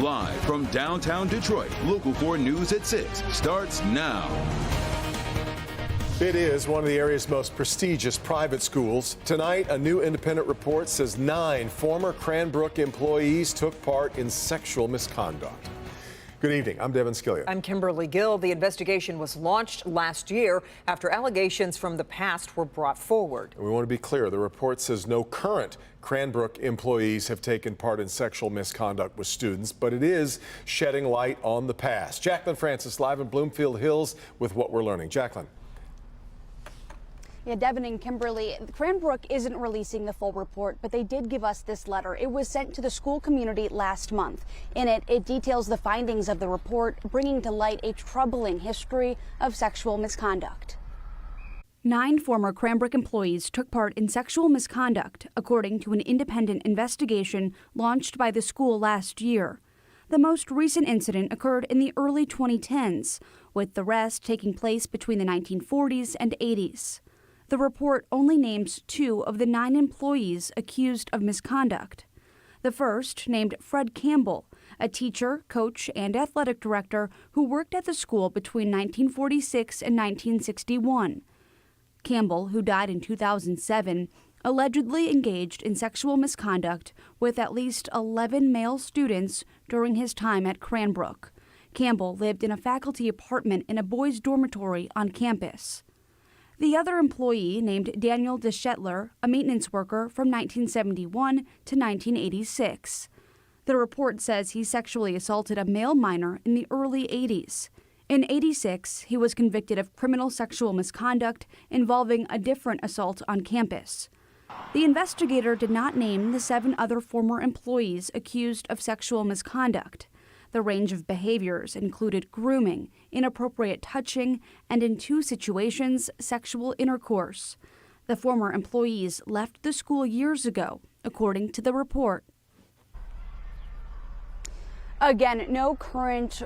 Live from downtown Detroit, Local 4 News at 6 starts now. It is one of the area's most prestigious private schools. Tonight, a new independent report says 9 former Cranbrook employees took part in sexual misconduct. Good evening. I'm Devin Skillion. I'm Kimberly Gill. The investigation was launched last year after allegations from the past were brought forward. We want to be clear. The report says no current Cranbrook employees have taken part in sexual misconduct with students, but it is shedding light on the past. Jacqueline Francis live in Bloomfield Hills with what we're learning. Jacqueline. Yeah, Devin and Kimberly, Cranbrook isn't releasing the full report, but they did give us this letter. It was sent to the school community last month. In it, it details the findings of the report, bringing to light a troubling history of sexual misconduct. 9 former Cranbrook employees took part in sexual misconduct, according to an independent investigation launched by the school last year. The most recent incident occurred in the early 2010s, with the rest taking place between the 1940s and 80s. The report only names 2 of the 9 employees accused of misconduct. The first, named Fred Campbell, a teacher, coach, and athletic director who worked at the school between 1946 and 1961. Campbell, who died in 2007, allegedly engaged in sexual misconduct with at least 11 male students during his time at Cranbrook. Campbell lived in a faculty apartment in a boys' dormitory on campus. The other employee, named Daniel DeShetler, a maintenance worker from 1971 to 1986. The report says he sexually assaulted a male minor in the early 80s. In 86, he was convicted of criminal sexual misconduct involving a different assault on campus. The investigator did not name the 7 other former employees accused of sexual misconduct. The range of behaviors included grooming, inappropriate touching, and in 2 situations, sexual intercourse. The former employees left the school years ago, according to the report. Again, no current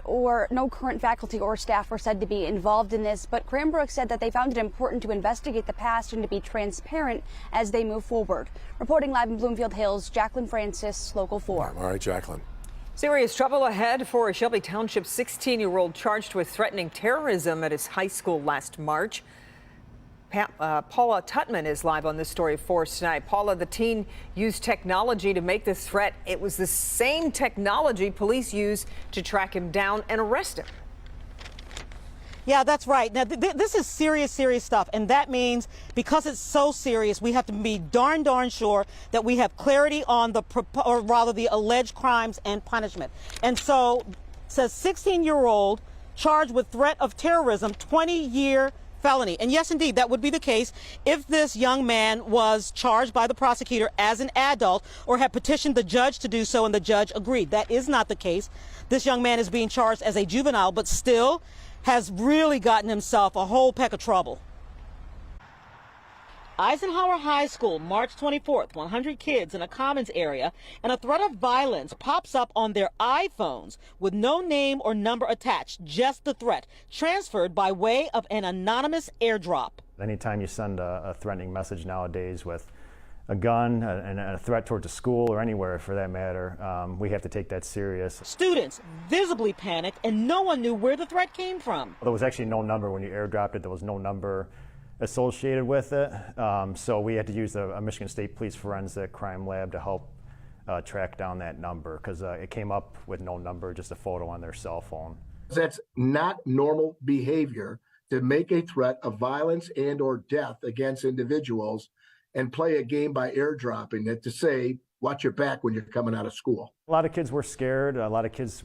faculty or staff were said to be involved in this, but Cranbrook said that they found it important to investigate the past and to be transparent as they move forward. Reporting live in Bloomfield Hills, Jacqueline Francis, Local 4. All right, Jacqueline. Serious trouble ahead for a Shelby Township 16-year-old charged with threatening terrorism at his high school last March. Paula Tutman is live on this story for us tonight. Paula, the teen used technology to make this threat. It was the same technology police used to track him down and arrest him. Yeah, that's right. Now, this is serious stuff. And that means because it's so serious, we have to be darn sure that we have clarity on the alleged crimes and punishment. And so it says 16-year-old charged with threat of terrorism, 20-year felony. And yes, indeed, that would be the case if this young man was charged by the prosecutor as an adult or had petitioned the judge to do so and the judge agreed. That is not the case. This young man is being charged as a juvenile, but still has really gotten himself a whole peck of trouble. Eisenhower High School, March 24th, 100 kids in a commons area, and a threat of violence pops up on their iPhones with no name or number attached, just the threat, transferred by way of an anonymous airdrop. Anytime you send a threatening message nowadays with a gun and a threat towards a school or anywhere for that matter, we have to take that serious. Students visibly panicked and no one knew where the threat came from. There was actually no number when you airdropped it. There was no number associated with it. So we had to use a Michigan State Police Forensic Crime Lab to help track down that number because it came up with no number, just a photo on their cell phone. That's not normal behavior to make a threat of violence and or death against individuals and play a game by airdropping it to say, watch your back when you're coming out of school. A lot of kids were scared. A lot of kids,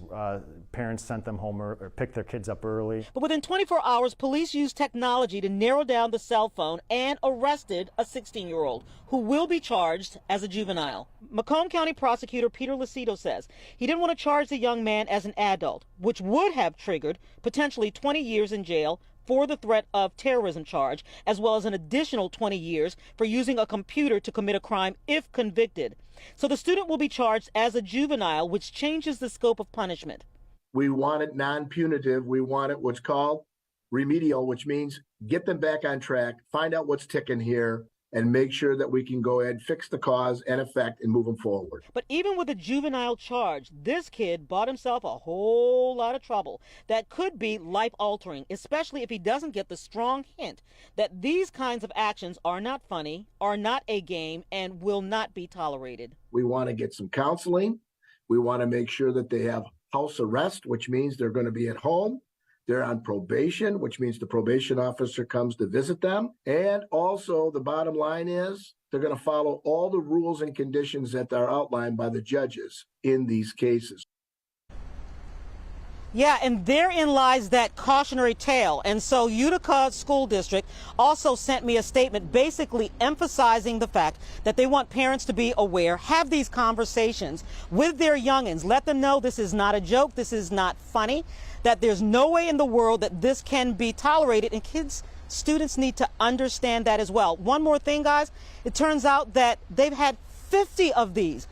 parents sent them home or picked their kids up early. But within 24 hours, police used technology to narrow down the cell phone and arrested a 16-year-old who will be charged as a juvenile. Macomb County prosecutor Peter Lucido says he didn't want to charge the young man as an adult, which would have triggered potentially 20 years in jail for the threat of terrorism charge, as well as an additional 20 years for using a computer to commit a crime if convicted. So the student will be charged as a juvenile, which changes the scope of punishment. We want it non-punitive. We want it what's called remedial, which means get them back on track, find out what's ticking here, and make sure that we can go ahead, fix the cause and effect, and move them forward. But even with a juvenile charge, this kid bought himself a whole lot of trouble that could be life-altering, especially if he doesn't get the strong hint that these kinds of actions are not funny, are not a game, and will not be tolerated. We want to get some counseling. We want to make sure that they have house arrest, which means they're going to be at home. They're on probation, which means the probation officer comes to visit them. And also, the bottom line is they're going to follow all the rules and conditions that are outlined by the judges in these cases. Yeah, and therein lies that cautionary tale. And so Utica School District also sent me a statement basically emphasizing the fact that they want parents to be aware, have these conversations with their youngins, let them know this is not a joke, this is not funny, that there's no way in the world that this can be tolerated, and students need to understand that as well. One more thing, guys, it turns out that they've had 50 of these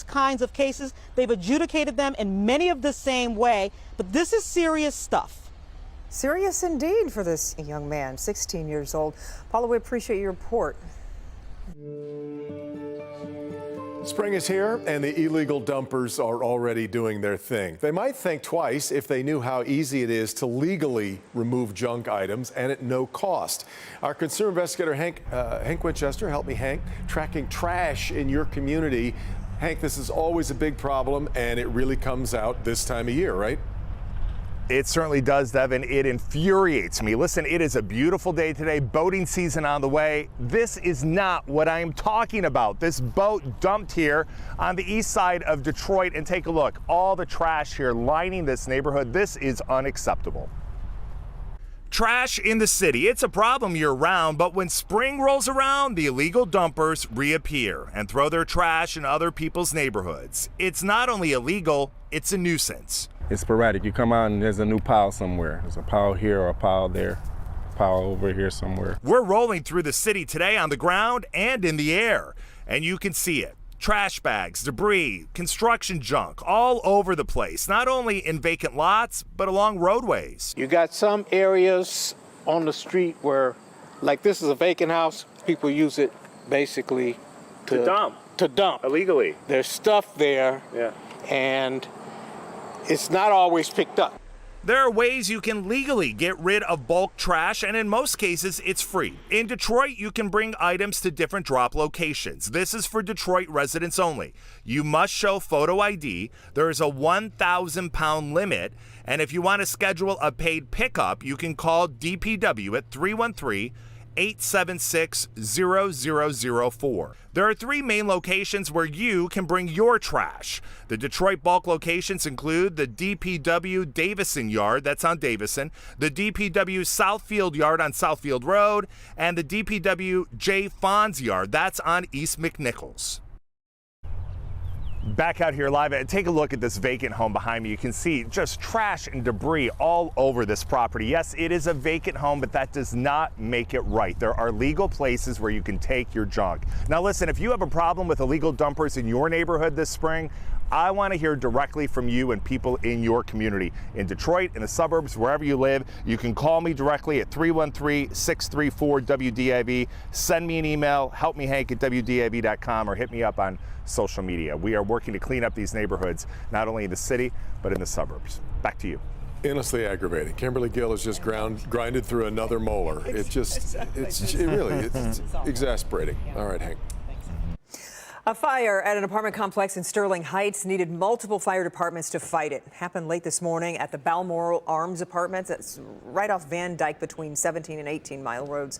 kinds of cases. They've adjudicated them in many of the same way, but this is serious stuff. Serious indeed for this young man, 16 years old. Paula, we appreciate your report. Spring is here, and the illegal dumpers are already doing their thing. They might think twice if they knew how easy it is to legally remove junk items and at no cost. Our consumer investigator, Hank Winchester, help me, Hank, tracking trash in your community. Hank, this is always a big problem, and it really comes out this time of year, right? It certainly does, Devin. It infuriates me. Listen, it is a beautiful day today, boating season on the way. This is not what I am talking about. This boat dumped here on the east side of Detroit, and take a look. All the trash here lining this neighborhood. This is unacceptable. Trash in the city, it's a problem year-round, but when spring rolls around, the illegal dumpers reappear and throw their trash in other people's neighborhoods. It's not only illegal, it's a nuisance. It's sporadic. You come out and there's a new pile somewhere. There's a pile here or a pile there, a pile over here somewhere. We're rolling through the city today on the ground and in the air, and you can see it. Trash bags, debris, construction junk all over the place, not only in vacant lots, but along roadways. You got some areas on the street where, like this is a vacant house, people use it basically to dump. Illegally. There's stuff there, and it's not always picked up. There are ways you can legally get rid of bulk trash, and in most cases, it's free. In Detroit, you can bring items to different drop locations. This is for Detroit residents only. You must show photo ID. There is a 1,000-pound limit, and if you want to schedule a paid pickup, you can call DPW at 313-876-0004. There are 3 main locations where you can bring your trash. The Detroit bulk locations include the DPW Davison Yard, that's on Davison, the DPW Southfield Yard on Southfield Road, and the DPW J. Fonz Yard, that's on East McNichols. Back out here live, and take a look at this vacant home behind me. You can see just trash and debris all over this property. Yes, it is a vacant home, but that does not make it right. There are legal places where you can take your junk. Now listen, if you have a problem with illegal dumpers in your neighborhood this spring, I want to hear directly from you and people in your community. In Detroit, in the suburbs, wherever you live, you can call me directly at 313-634-WDIV. Send me an email, helpmehank@WDIV.com, or hit me up on social media. We are working to clean up these neighborhoods, not only in the city, but in the suburbs. Back to you. Endlessly aggravating. Kimberly Gill has just grinded through another molar. It's exasperating. All right, Hank. A fire at an apartment complex in Sterling Heights needed multiple fire departments to fight it. Happened late this morning at the Balmoral Arms Apartments. That's right off Van Dyke between 17 and 18 Mile Roads.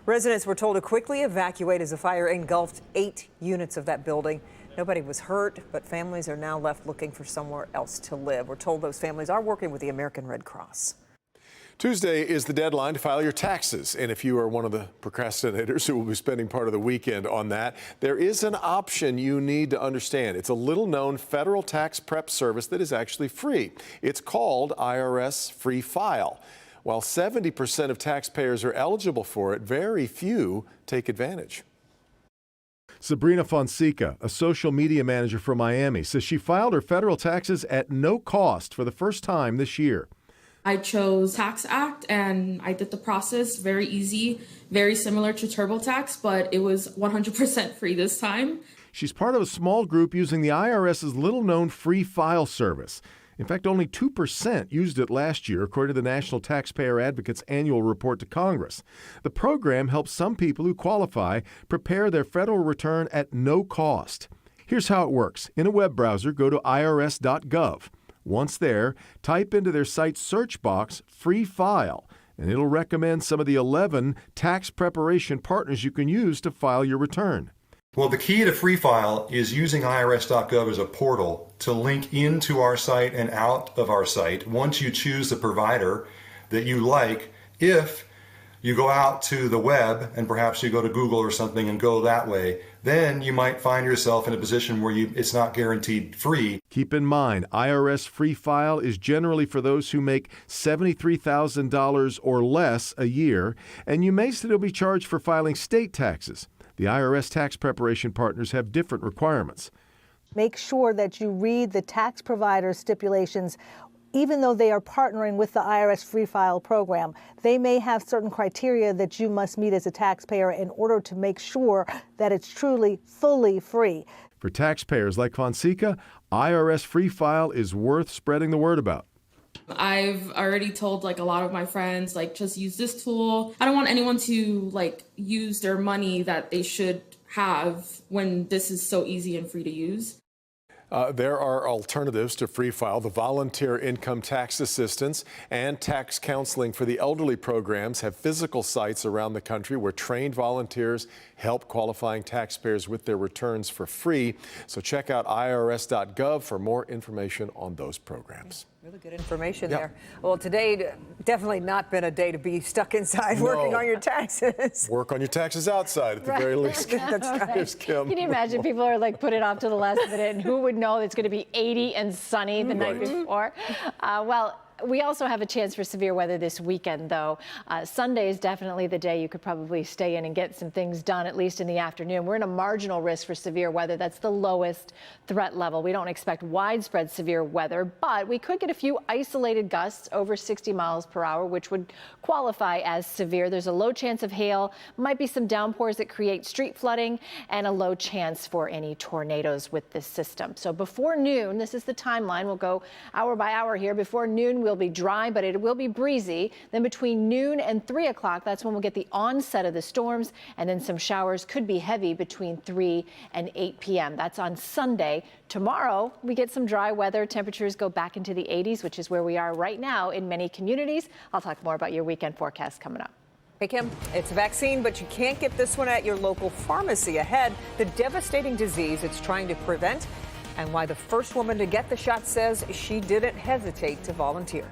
Residents were told to quickly evacuate as the fire engulfed 8 units of that building. Nobody was hurt, but families are now left looking for somewhere else to live. We're told those families are working with the American Red Cross. Tuesday is the deadline to file your taxes, and if you are one of the procrastinators who will be spending part of the weekend on that, there is an option you need to understand. It's a little-known federal tax prep service that is actually free. It's called IRS Free File. While 70% of taxpayers are eligible for it, very few take advantage. Sabrina Fonseca, a social media manager for Miami, says she filed her federal taxes at no cost for the first time this year. I chose Tax Act and I did the process very easy, very similar to TurboTax, but it was 100% free this time. She's part of a small group using the IRS's little-known free file service. In fact, only 2% used it last year, according to the National Taxpayer Advocate's annual report to Congress. The program helps some people who qualify prepare their federal return at no cost. Here's how it works. In a web browser, go to irs.gov. Once there, type into their site's search box, free file, and it'll recommend some of the 11 tax preparation partners you can use to file your return. Well, the key to Free File is using irs.gov as a portal to link into our site and out of our site once you choose the provider that you like. If you go out to the web and perhaps you go to Google or something and go that way, then you might find yourself in a position where it's not guaranteed free. Keep in mind, IRS Free File is generally for those who make $73,000 or less a year, and you may still be charged for filing state taxes. The IRS tax preparation partners have different requirements. Make sure that you read the tax provider stipulations. Even though they are partnering with the IRS Free File program, they may have certain criteria that you must meet as a taxpayer in order to make sure that it's truly fully free. For taxpayers like Fonseca, IRS Free File is worth spreading the word about. I've already told a lot of my friends, just use this tool. I don't want anyone to use their money that they should have when this is so easy and free to use. There are alternatives to Free File. The Volunteer Income Tax Assistance and Tax Counseling for the Elderly programs have physical sites around the country where trained volunteers help qualifying taxpayers with their returns for free. So check out irs.gov for more information on those programs. Really good information there. Well, today definitely not been a day to be stuck inside working on your taxes. Work on your taxes outside at the very least. That's right. Here's Kim. Can you imagine people are put it off to the last minute, and who would know it's going to be 80 and sunny the night before? Well, we also have a chance for severe weather this weekend, though. Sunday is definitely the day you could probably stay in and get some things done, at least in the afternoon. We're in a marginal risk for severe weather. That's the lowest threat level. We don't expect widespread severe weather, but we could get a few isolated gusts over 60 miles per hour, which would qualify as severe. There's a low chance of hail, might be some downpours that create street flooding, and a low chance for any tornadoes with this system. So before noon, this is the timeline. We'll go hour by hour here. Before noon, will be dry, but it will be breezy. Then between noon and 3 o'clock, that's when we'll get the onset of the storms, and then some showers could be heavy between 3 and 8 p.m. That's on Sunday. Tomorrow, we get some dry weather. Temperatures go back into the 80s, which is where we are right now in many communities. I'll talk more about your weekend forecast coming up. Hey, Kim, it's a vaccine, but you can't get this one at your local pharmacy. Ahead, the devastating disease it's trying to prevent, and why the first woman to get the shot says she didn't hesitate to volunteer.